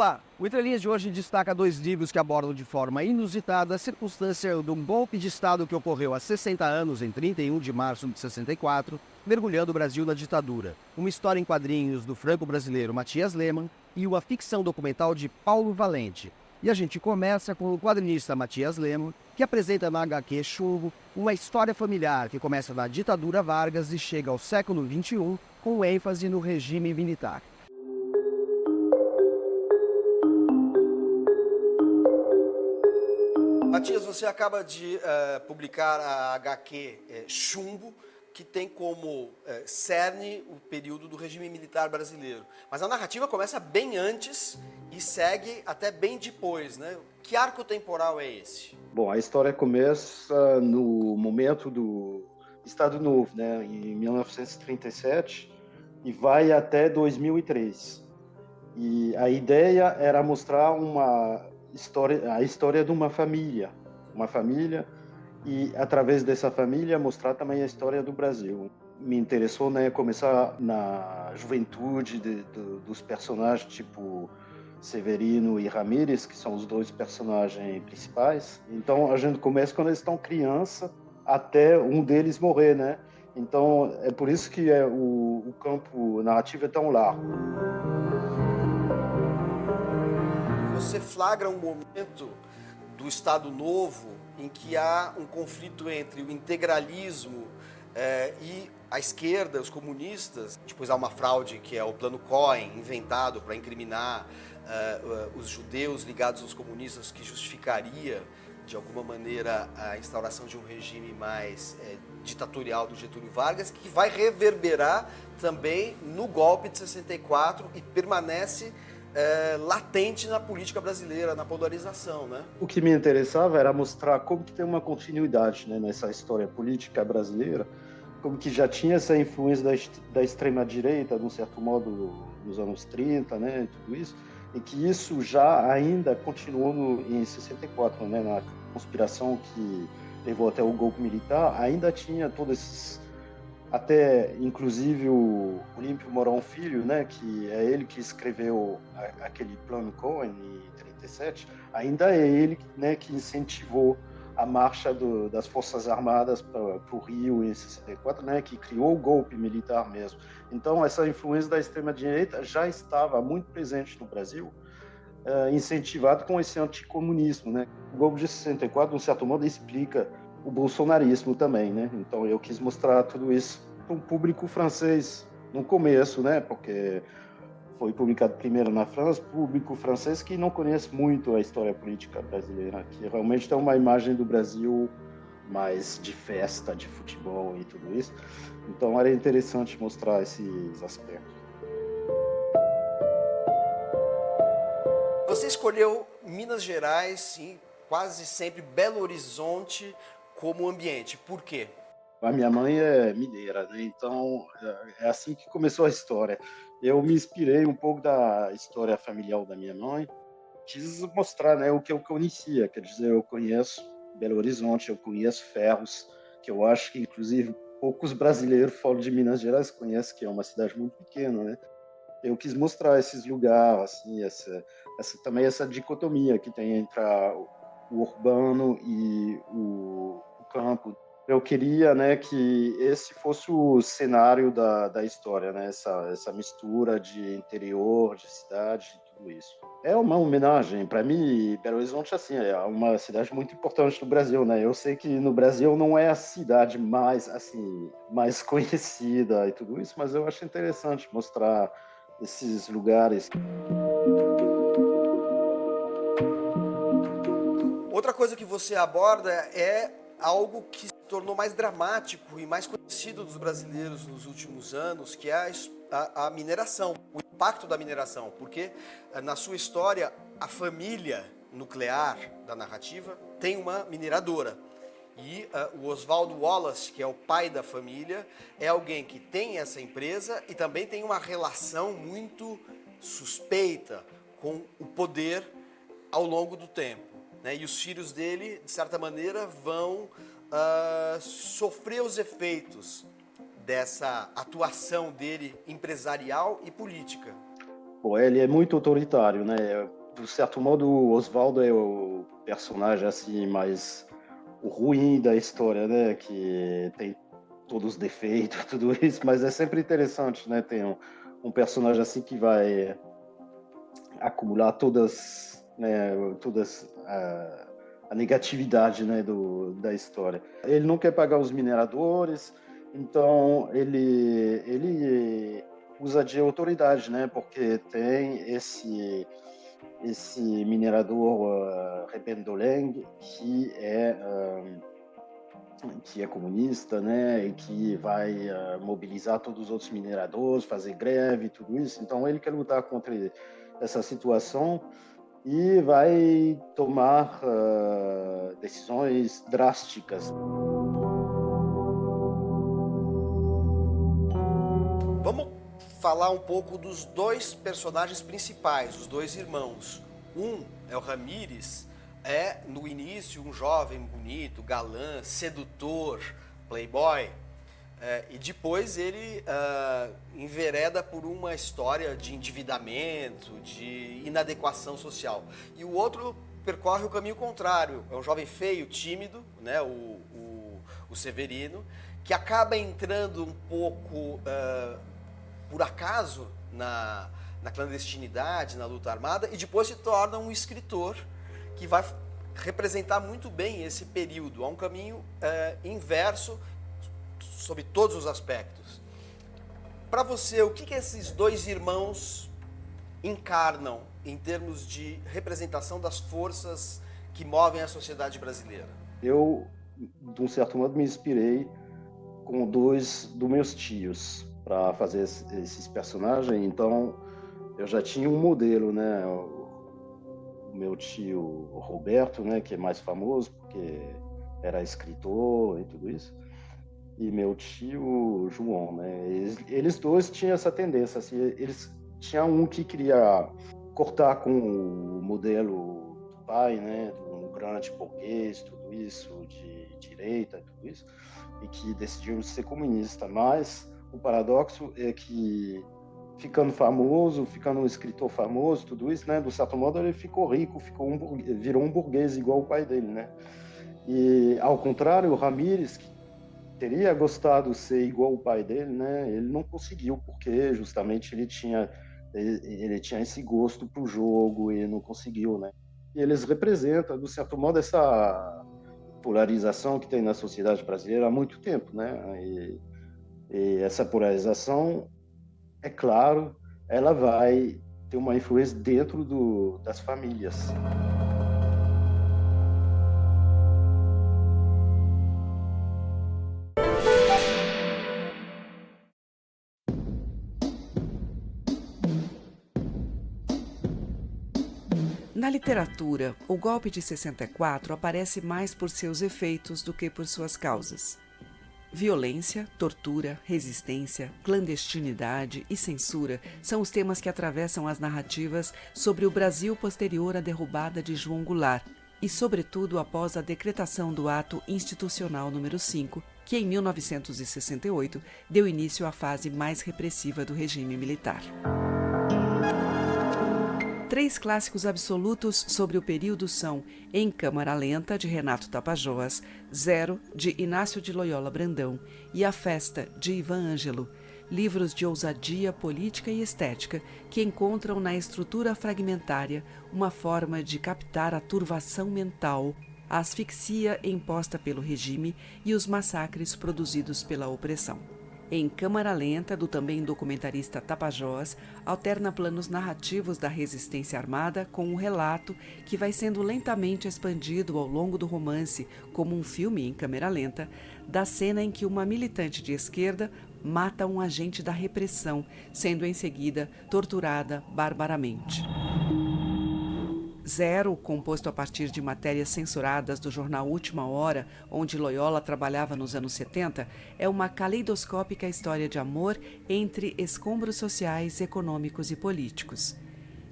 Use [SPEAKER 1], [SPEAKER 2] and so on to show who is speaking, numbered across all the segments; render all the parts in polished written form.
[SPEAKER 1] Olá, o Entre Linhas de hoje destaca dois livros que abordam de forma inusitada a circunstância de um golpe de Estado que ocorreu há 60 anos, em 31 de março de 64, mergulhando o Brasil na ditadura. Uma história em quadrinhos do franco-brasileiro Matias Lehmann e uma ficção documental de Paulo Valente. E a gente começa com o quadrinista Matias Lehmann, que apresenta na HQ Chumbo uma história familiar que começa na ditadura Vargas e chega ao século XXI com ênfase no regime militar.
[SPEAKER 2] Matias, você acaba de publicar a HQ Chumbo, que tem como cerne o período do regime militar brasileiro. Mas a narrativa começa bem antes e segue até bem depois, né? Que arco temporal é esse?
[SPEAKER 3] Bom, a história começa no momento do Estado Novo, né, em 1937, e vai até 2003. E a ideia era mostrar a história de uma família, e através dessa família mostrar também a história do Brasil. Me interessou, né, começar na juventude dos personagens tipo Severino e Ramírez, que são os dois personagens principais. Então a gente começa quando eles estão criança até um deles morrer, né? Então é por isso que o campo narrativo é tão largo.
[SPEAKER 2] Você flagra um momento do Estado Novo em que há um conflito entre o integralismo e a esquerda, os comunistas. Depois há uma fraude que é o Plano Cohen, inventado para incriminar os judeus ligados aos comunistas, que justificaria, de alguma maneira, a instauração de um regime mais ditatorial do Getúlio Vargas, que vai reverberar também no golpe de 64 e permanece latente na política brasileira, na polarização, né?
[SPEAKER 3] O que me interessava era mostrar como que tem uma continuidade, né, nessa história política brasileira, como que já tinha essa influência da extrema-direita, de um certo modo, nos anos 30, né, tudo isso, e que isso já ainda continuou em 64, né, na conspiração que levou até o golpe militar, ainda tinha todos esses, até inclusive o Olímpio Mourão Filho, né, que é ele que escreveu aquele Plano Cohen em 37, ainda é ele, né, que incentivou a marcha das Forças Armadas para o Rio em 64, né, que criou o golpe militar mesmo. Então essa influência da extrema-direita já estava muito presente no Brasil, incentivado com esse anticomunismo, né? O golpe de 64, de um certo modo, explica o bolsonarismo também, né? Então eu quis mostrar tudo isso para um público francês no começo, né? Porque foi publicado primeiro na França, público francês que não conhece muito a história política brasileira, que realmente tem uma imagem do Brasil mais de festa, de futebol e tudo isso. Então era interessante mostrar esses aspectos.
[SPEAKER 2] Você escolheu Minas Gerais e quase sempre Belo Horizonte como ambiente. Por quê?
[SPEAKER 3] A minha mãe é mineira, né? Então é assim que começou a história. Eu me inspirei um pouco da história familiar da minha mãe, quis mostrar, né, o que eu conhecia, quer dizer, eu conheço Belo Horizonte, eu conheço Ferros, que eu acho que inclusive poucos brasileiros fora de Minas Gerais conhecem, que é uma cidade muito pequena, né? Eu quis mostrar esses lugares, assim, também essa dicotomia que tem entre o urbano e o campo. Eu queria, né, que esse fosse o cenário da história, né, essa mistura de interior, de cidade, tudo isso. É uma homenagem, para mim, Belo Horizonte, assim, é uma cidade muito importante no Brasil, né? Eu sei que no Brasil não é a cidade mais, assim, mais conhecida e tudo isso, mas eu acho interessante mostrar esses lugares.
[SPEAKER 2] Outra coisa que você aborda é algo que se tornou mais dramático e mais conhecido dos brasileiros nos últimos anos, que é a mineração, o impacto da mineração, porque na sua história a família nuclear da narrativa tem uma mineradora. E o Oswaldo Wallace, que é o pai da família, é alguém que tem essa empresa e também tem uma relação muito suspeita com o poder ao longo do tempo, né? E os filhos dele, de certa maneira, vão sofrer os efeitos dessa atuação dele empresarial e política.
[SPEAKER 3] Bom, ele é muito autoritário, né? De certo modo, o Oswaldo é o personagem assim mais o ruim da história, né? Que tem todos os defeitos, tudo isso, mas é sempre interessante, né? Tem um personagem assim que vai acumular todas a negatividade, né, da história. Ele não quer pagar os mineradores, então ele usa de autoridade, né, porque tem esse minerador Rebendoleng que é comunista, né, e que vai mobilizar todos os outros mineradores, fazer greve, tudo isso. Então ele quer lutar contra essa situação e vai tomar decisões drásticas.
[SPEAKER 2] Vamos falar um pouco dos dois personagens principais, os dois irmãos. Um é o Ramírez, no início um jovem bonito, galã, sedutor, playboy, e depois ele envereda por uma história de endividamento, de inadequação social. E o outro percorre o caminho contrário, é um jovem feio, tímido, né, o Severino, que acaba entrando um pouco por acaso na clandestinidade, na luta armada, e depois se torna um escritor que vai representar muito bem esse período. Há um caminho inverso sobre todos os aspectos. Para você, o que esses dois irmãos encarnam em termos de representação das forças que movem a sociedade brasileira?
[SPEAKER 3] Eu, de um certo modo, me inspirei com dois dos meus tios para fazer esses personagens. Então, eu já tinha um modelo, né? O meu tio Roberto, né, que é mais famoso porque era escritor e tudo isso. E meu tio João, né? Eles dois tinham essa tendência, assim, eles tinham um que queria cortar com o modelo do pai, né, do grande burguês, tudo isso, de direita, tudo isso, e que decidiu ser comunista. Mas o paradoxo é que, ficando famoso, ficando um escritor famoso, tudo isso, né, do certo modo ele ficou rico, virou um burguês igual o pai dele, né? E ao contrário, o Ramírez, que teria gostado de ser igual o pai dele, né? Ele não conseguiu porque justamente ele tinha esse gosto pro jogo e não conseguiu, né? E eles representam, de certo modo, essa polarização que tem na sociedade brasileira há muito tempo, né? E essa polarização, é claro, ela vai ter uma influência dentro das famílias.
[SPEAKER 4] Na literatura, o golpe de 64 aparece mais por seus efeitos do que por suas causas. Violência, tortura, resistência, clandestinidade e censura são os temas que atravessam as narrativas sobre o Brasil posterior à derrubada de João Goulart e, sobretudo, após a decretação do Ato Institucional número 5, que em 1968 deu início à fase mais repressiva do regime militar. 3 clássicos absolutos sobre o período são Em Câmara Lenta, de Renato Tapajós, Zero, de Inácio de Loyola Brandão e A Festa, de Ivan Ângelo, livros de ousadia política e estética que encontram na estrutura fragmentária uma forma de captar a turvação mental, a asfixia imposta pelo regime e os massacres produzidos pela opressão. Em Câmara Lenta, do também documentarista Tapajós, alterna planos narrativos da resistência armada com um relato que vai sendo lentamente expandido ao longo do romance, como um filme em câmera lenta, da cena em que uma militante de esquerda mata um agente da repressão, sendo em seguida torturada barbaramente. Zero, composto a partir de matérias censuradas do jornal Última Hora, onde Loyola trabalhava nos anos 70, é uma caleidoscópica história de amor entre escombros sociais, econômicos e políticos.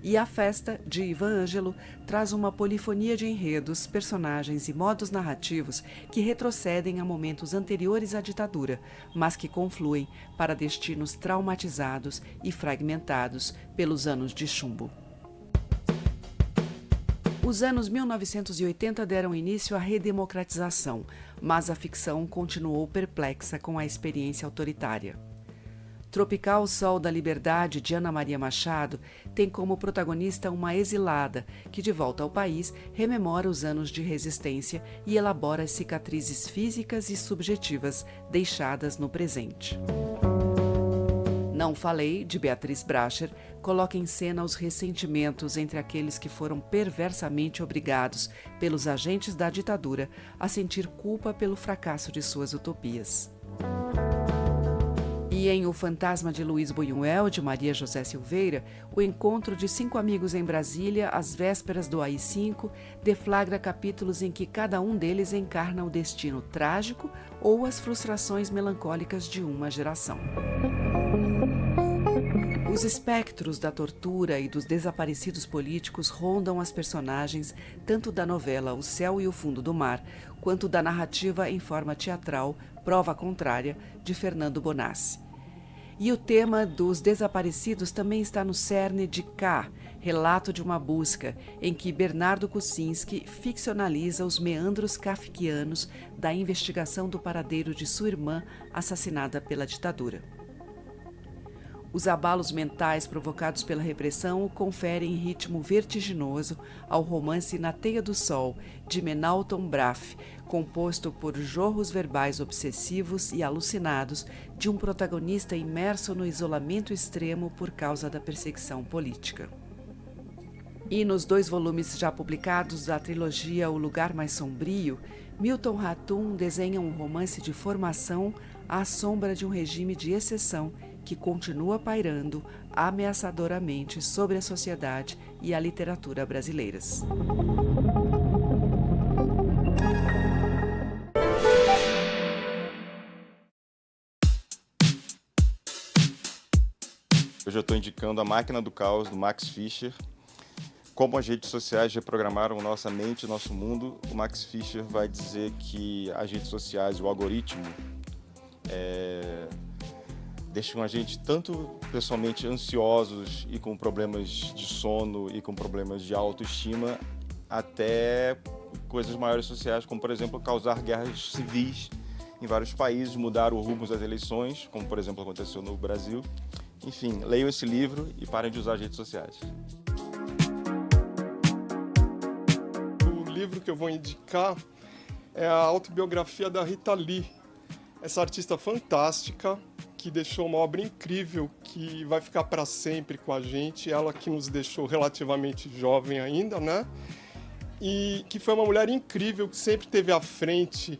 [SPEAKER 4] E A Festa, de Ivan Ângelo, traz uma polifonia de enredos, personagens e modos narrativos que retrocedem a momentos anteriores à ditadura, mas que confluem para destinos traumatizados e fragmentados pelos anos de chumbo. Os anos 1980 deram início à redemocratização, mas a ficção continuou perplexa com a experiência autoritária. Tropical Sol da Liberdade, de Ana Maria Machado, tem como protagonista uma exilada que, de volta ao país, rememora os anos de resistência e elabora as cicatrizes físicas e subjetivas deixadas no presente. Não Falei, de Beatriz Bracher, coloca em cena os ressentimentos entre aqueles que foram perversamente obrigados pelos agentes da ditadura a sentir culpa pelo fracasso de suas utopias. E em O Fantasma de Luiz Buñuel, de Maria José Silveira, o encontro de 5 amigos em Brasília, às vésperas do AI-5, deflagra capítulos em que cada um deles encarna o destino trágico ou as frustrações melancólicas de uma geração. Os espectros da tortura e dos desaparecidos políticos rondam as personagens tanto da novela O Céu e o Fundo do Mar, quanto da narrativa em forma teatral Prova Contrária, de Fernando Bonassi. E o tema dos desaparecidos também está no cerne de K, Relato de uma Busca, em que Bernardo Kucinski ficcionaliza os meandros kafkianos da investigação do paradeiro de sua irmã assassinada pela ditadura. Os abalos mentais provocados pela repressão conferem ritmo vertiginoso ao romance Na Teia do Sol, de Menalton Braff, composto por jorros verbais obsessivos e alucinados de um protagonista imerso no isolamento extremo por causa da perseguição política. E nos 2 volumes já publicados da trilogia O Lugar Mais Sombrio, Milton Ratum desenha um romance de formação à sombra de um regime de exceção que continua pairando ameaçadoramente sobre a sociedade e a literatura brasileiras.
[SPEAKER 5] Hoje eu estou indicando A Máquina do Caos, do Max Fischer. Como as redes sociais reprogramaram nossa mente e nosso mundo, o Max Fischer vai dizer que as redes sociais, o algoritmo, deixam a gente tanto pessoalmente ansiosos e com problemas de sono e com problemas de autoestima, até coisas maiores sociais, como, por exemplo, causar guerras civis em vários países, mudar o rumo das eleições, como, por exemplo, aconteceu no Brasil. Enfim, leiam esse livro e parem de usar as redes sociais.
[SPEAKER 6] O livro que eu vou indicar é a autobiografia da Rita Lee, essa artista fantástica que deixou uma obra incrível que vai ficar para sempre com a gente, ela que nos deixou relativamente jovem ainda, né? E que foi uma mulher incrível que sempre esteve à frente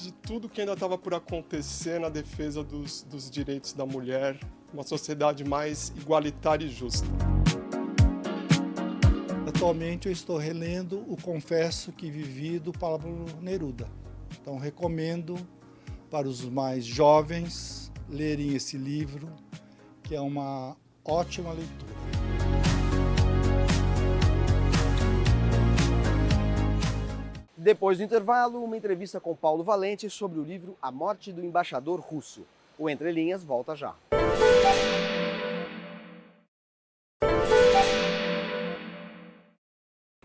[SPEAKER 6] de tudo que ainda estava por acontecer na defesa dos direitos da mulher, uma sociedade mais igualitária e justa.
[SPEAKER 7] Atualmente eu estou relendo O Confesso que Vivi, do Pablo Neruda. Então recomendo para os mais jovens lerem esse livro, que é uma ótima leitura.
[SPEAKER 1] Depois do intervalo, uma entrevista com Paulo Valente sobre o livro A Morte do Embaixador Russo. O Entre Linhas volta já.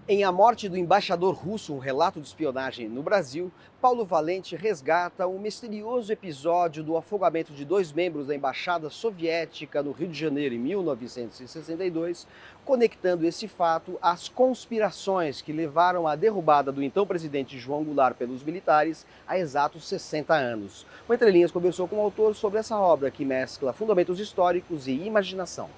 [SPEAKER 1] Em A Morte do Embaixador Russo, um relato de espionagem no Brasil, Paulo Valente resgata o misterioso episódio do afogamento de 2 membros da Embaixada Soviética no Rio de Janeiro em 1962, conectando esse fato às conspirações que levaram à derrubada do então presidente João Goulart pelos militares há exatos 60 anos. O Entre Linhas conversou com o autor sobre essa obra que mescla fundamentos históricos e imaginação.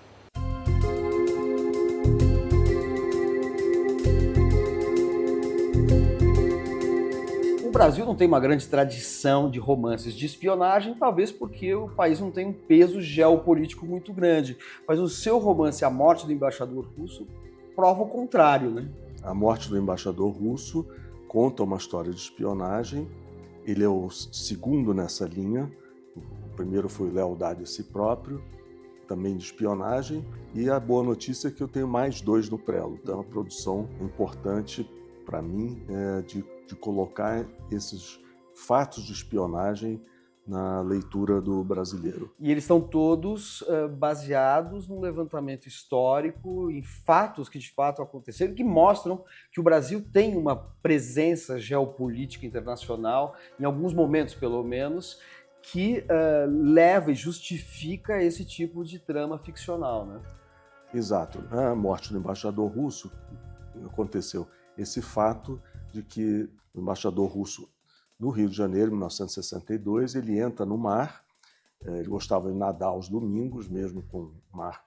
[SPEAKER 1] O Brasil não tem uma grande tradição de romances de espionagem, talvez porque o país não tem um peso geopolítico muito grande. Mas o seu romance A Morte do Embaixador Russo prova o contrário, né?
[SPEAKER 8] A Morte do Embaixador Russo conta uma história de espionagem. Ele é o segundo nessa linha. O primeiro foi Lealdade a Si Próprio. também de espionagem, e a boa notícia é que eu tenho mais 2 no prelo. Então, é uma produção importante para mim de colocar esses fatos de espionagem na leitura do brasileiro.
[SPEAKER 1] E eles estão todos baseados num levantamento histórico, em fatos que de fato aconteceram, que mostram que o Brasil tem uma presença geopolítica internacional, em alguns momentos pelo menos, que leva e justifica esse tipo de trama ficcional, né?
[SPEAKER 8] Exato. A morte do embaixador russo aconteceu esse fato de que o embaixador russo no Rio de Janeiro, em 1962, ele entra no mar, ele gostava de nadar aos domingos, mesmo com o mar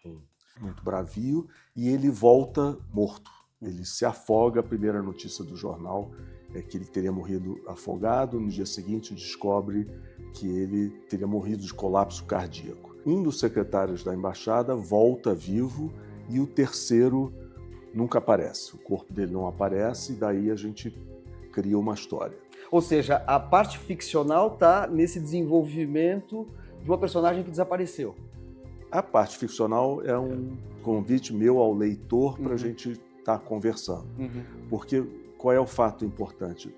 [SPEAKER 8] muito bravio, e ele volta morto. Ele se afoga, a primeira notícia do jornal é que ele teria morrido afogado, no dia seguinte descobre que ele teria morrido de colapso cardíaco. Um dos secretários da embaixada volta vivo e o terceiro nunca aparece. O corpo dele não aparece e daí a gente cria uma história.
[SPEAKER 1] Ou seja, a parte ficcional está nesse desenvolvimento de uma personagem que desapareceu.
[SPEAKER 8] A parte ficcional é um convite meu ao leitor para a gente estar conversando. Porque qual é o fato importante?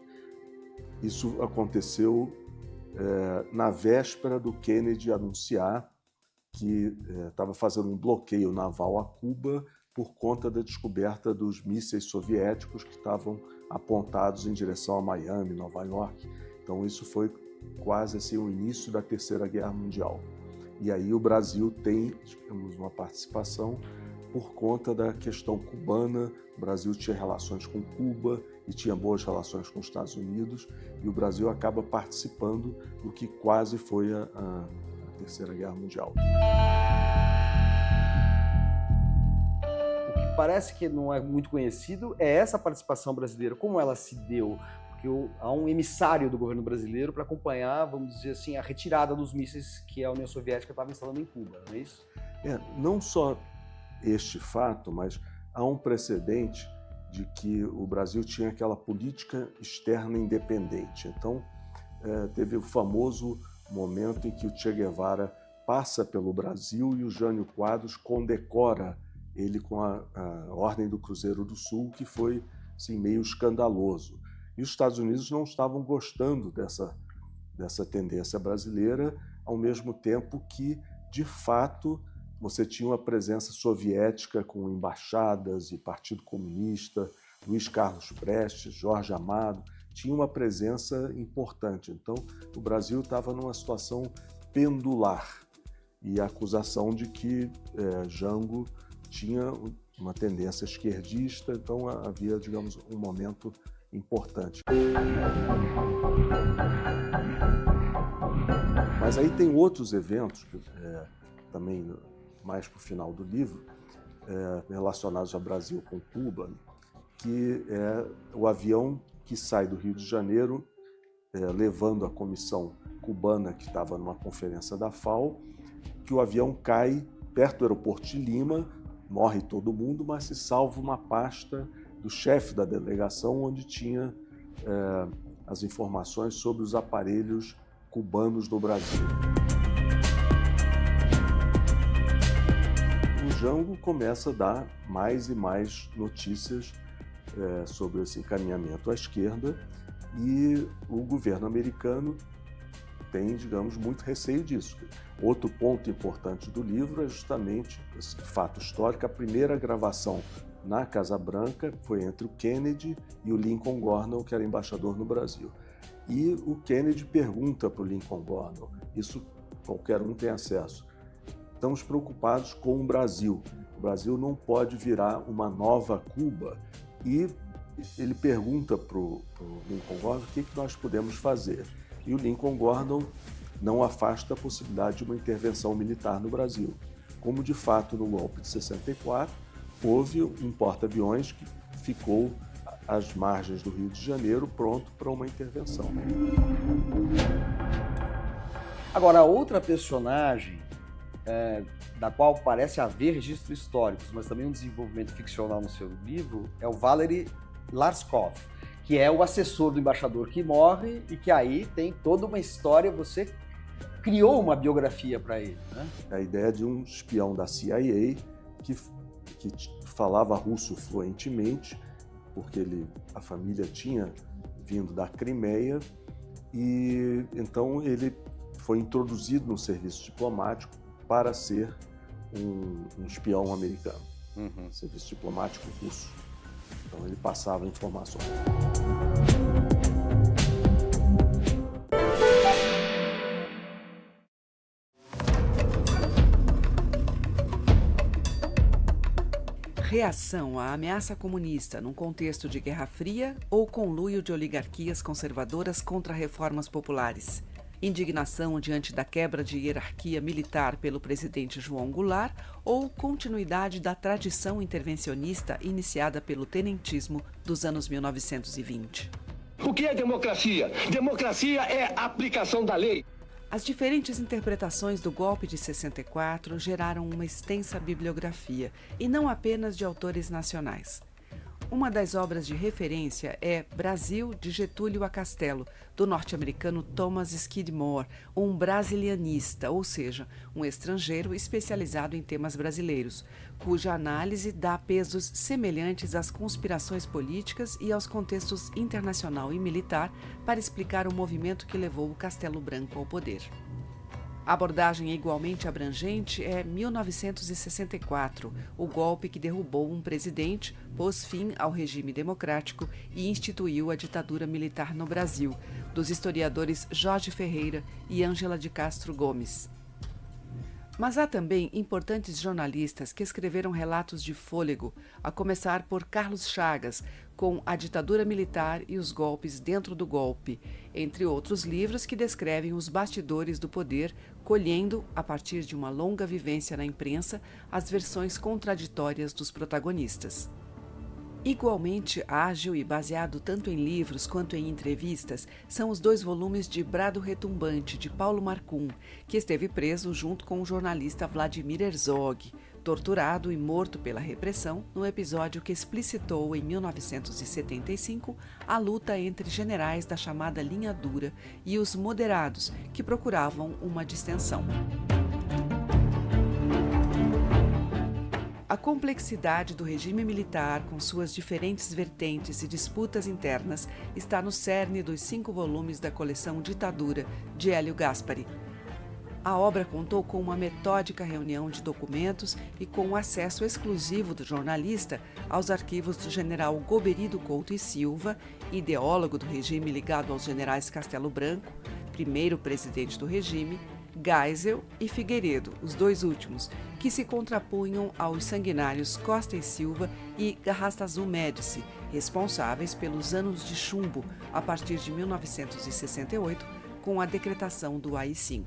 [SPEAKER 8] Isso aconteceu na véspera do Kennedy anunciar que estava fazendo um bloqueio naval a Cuba por conta da descoberta dos mísseis soviéticos que estavam apontados em direção a Miami, Nova York. Então isso foi quase assim o início da Terceira Guerra Mundial. E aí o Brasil tem, digamos, uma participação por conta da questão cubana. O Brasil tinha relações com Cuba e tinha boas relações com os Estados Unidos, e o Brasil acaba participando do que quase foi a Terceira Guerra Mundial.
[SPEAKER 1] Parece que não é muito conhecido, é essa participação brasileira, como ela se deu, porque há um emissário do governo brasileiro para acompanhar, vamos dizer assim, a retirada dos mísseis que a União Soviética estava instalando em Cuba, não é isso?
[SPEAKER 8] Não só este fato, mas há um precedente de que o Brasil tinha aquela política externa independente. Então, teve o famoso momento em que o Che Guevara passa pelo Brasil e o Jânio Quadros condecora ele com a Ordem do Cruzeiro do Sul, que foi assim, meio escandaloso. E os Estados Unidos não estavam gostando dessa tendência brasileira, ao mesmo tempo que, de fato, você tinha uma presença soviética com embaixadas e Partido Comunista, Luiz Carlos Prestes, Jorge Amado, tinha uma presença importante. Então, o Brasil estava numa situação pendular, e a acusação de que Jango tinha uma tendência esquerdista, então havia, digamos, um momento importante. Mas aí tem outros eventos, também mais para o final do livro, relacionados ao Brasil com Cuba, que é o avião que sai do Rio de Janeiro, levando a comissão cubana que estava numa conferência da FAO, que o avião cai perto do aeroporto de Lima, morre todo mundo, mas se salva uma pasta do chefe da delegação, onde tinha as informações sobre os aparelhos cubanos no Brasil. O Jango começa a dar mais e mais notícias sobre esse encaminhamento à esquerda, e o governo americano tem, digamos, muito receio disso. Outro ponto importante do livro é justamente esse fato histórico. A primeira gravação na Casa Branca foi entre o Kennedy e o Lincoln Gordon, que era embaixador no Brasil. E o Kennedy pergunta para o Lincoln Gordon, isso qualquer um tem acesso: estamos preocupados com o Brasil não pode virar uma nova Cuba. E ele pergunta para o Lincoln Gordon o que nós podemos fazer. E o Lincoln Gordon não afasta a possibilidade de uma intervenção militar no Brasil. Como, de fato, no golpe de 64, houve um porta-aviões que ficou às margens do Rio de Janeiro, pronto para uma intervenção.
[SPEAKER 1] Agora, outra personagem da qual parece haver registros históricos, mas também um desenvolvimento ficcional no seu livro, é o Valery Larskov, que é o assessor do embaixador que morre e que aí tem toda uma história. Você
[SPEAKER 9] criou uma biografia para ele, né?
[SPEAKER 8] A ideia de um espião da CIA que falava russo fluentemente, porque a família tinha vindo da Crimeia, e então ele foi introduzido no serviço diplomático para ser um espião americano, serviço diplomático russo. Então ele passava informações.
[SPEAKER 4] Reação à ameaça comunista num contexto de Guerra Fria ou conluio de oligarquias conservadoras contra reformas populares. Indignação diante da quebra de hierarquia militar pelo presidente João Goulart ou continuidade da tradição intervencionista iniciada pelo tenentismo dos anos 1920.
[SPEAKER 10] O que é democracia? Democracia é a aplicação da lei.
[SPEAKER 4] As diferentes interpretações do golpe de 64 geraram uma extensa bibliografia, e não apenas de autores nacionais. Uma das obras de referência é Brasil, de Getúlio a Castelo, do norte-americano Thomas Skidmore, um brasilianista, ou seja, um estrangeiro especializado em temas brasileiros, cuja análise dá pesos semelhantes às conspirações políticas e aos contextos internacional e militar para explicar o movimento que levou o Castelo Branco ao poder. A abordagem igualmente abrangente é 1964, o golpe que derrubou um presidente, pôs fim ao regime democrático e instituiu a ditadura militar no Brasil, dos historiadores Jorge Ferreira e Ângela de Castro Gomes. Mas há também importantes jornalistas que escreveram relatos de fôlego, a começar por Carlos Chagas, com A Ditadura Militar e os Golpes Dentro do Golpe, entre outros livros que descrevem os bastidores do poder, colhendo, a partir de uma longa vivência na imprensa, as versões contraditórias dos protagonistas. Igualmente ágil e baseado tanto em livros quanto em entrevistas são os 2 volumes de Brado Retumbante, de Paulo Marcum, que esteve preso junto com o jornalista Vladimir Herzog, torturado e morto pela repressão no episódio que explicitou, em 1975, a luta entre generais da chamada Linha Dura e os moderados, que procuravam uma distensão. A complexidade do regime militar, com suas diferentes vertentes e disputas internas, está no cerne dos 5 volumes da coleção Ditadura, de Hélio Gaspari. A obra contou com uma metódica reunião de documentos e com o acesso exclusivo do jornalista aos arquivos do general Goberido Couto e Silva, ideólogo do regime ligado aos generais Castelo Branco, primeiro presidente do regime, Geisel e Figueiredo, os 2 últimos, que se contrapunham aos sanguinários Costa e Silva e Garrastazu Médici, responsáveis pelos anos de chumbo a partir de 1968, com a decretação do AI-5.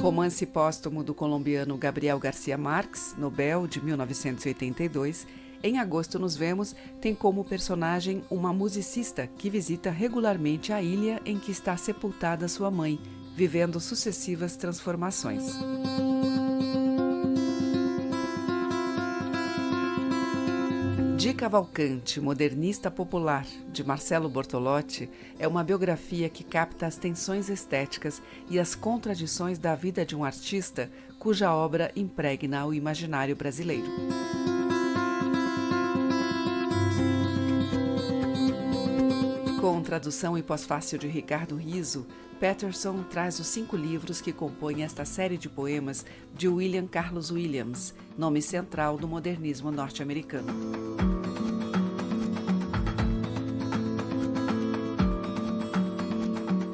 [SPEAKER 4] Romance póstumo do colombiano Gabriel García Márquez, Nobel, de 1982, Em Agosto Nos Vemos, tem como personagem uma musicista que visita regularmente a ilha em que está sepultada sua mãe, vivendo sucessivas transformações. Di Cavalcante, modernista popular, de Marcelo Bortolotti, é uma biografia que capta as tensões estéticas e as contradições da vida de um artista cuja obra impregna o imaginário brasileiro. Com tradução e pós-fácil de Ricardo Riso, Patterson traz os 5 livros que compõem esta série de poemas de William Carlos Williams, nome central do modernismo norte-americano.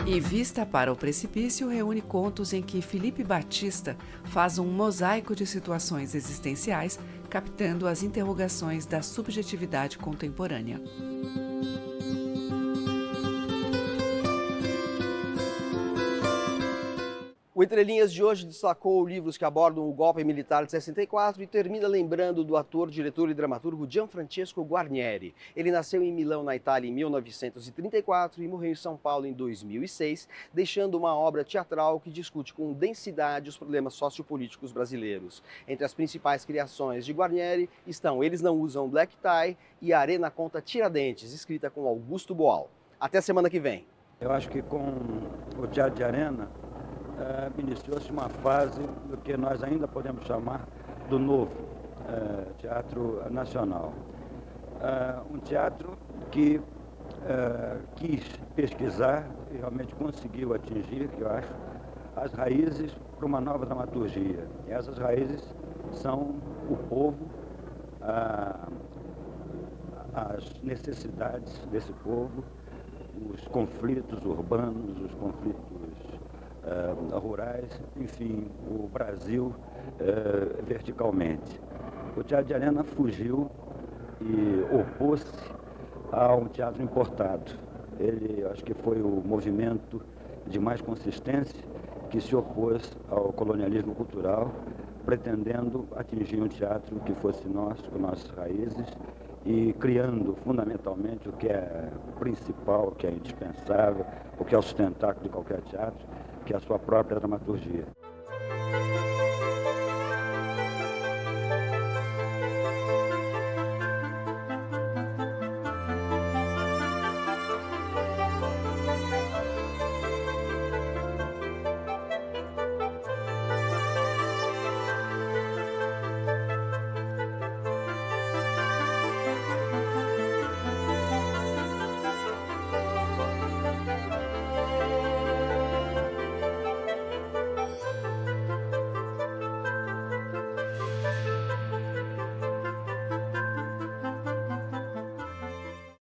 [SPEAKER 4] E Vista para o Precipício reúne contos em que Felipe Batista faz um mosaico de situações existenciais, captando as interrogações da subjetividade contemporânea.
[SPEAKER 2] O Entre Linhas de hoje destacou livros que abordam o golpe militar de 64 e termina lembrando do ator, diretor e dramaturgo Gianfrancesco Guarnieri. Ele nasceu em Milão, na Itália, em 1934 e morreu em São Paulo em 2006, deixando uma obra teatral que discute com densidade os problemas sociopolíticos brasileiros. Entre as principais criações de Guarnieri estão Eles Não Usam Black Tie e A Arena Conta Tiradentes, escrita com Augusto Boal. Até semana que vem.
[SPEAKER 11] Eu acho que com o Teatro de Arena iniciou-se uma fase do que nós ainda podemos chamar do novo teatro nacional. Um teatro que quis pesquisar e realmente conseguiu atingir, eu acho, as raízes para uma nova dramaturgia. E essas raízes são o povo, as necessidades desse povo, os conflitos urbanos, os conflitos rurais, enfim, o Brasil verticalmente. O Teatro de Arena fugiu e opôs-se a um teatro importado. Ele, acho que foi o movimento de mais consistência que se opôs ao colonialismo cultural, pretendendo atingir um teatro que fosse nosso, com nossas raízes, e criando fundamentalmente o que é principal, o que é indispensável, o que é o sustentáculo de qualquer teatro, que é a sua própria dramaturgia.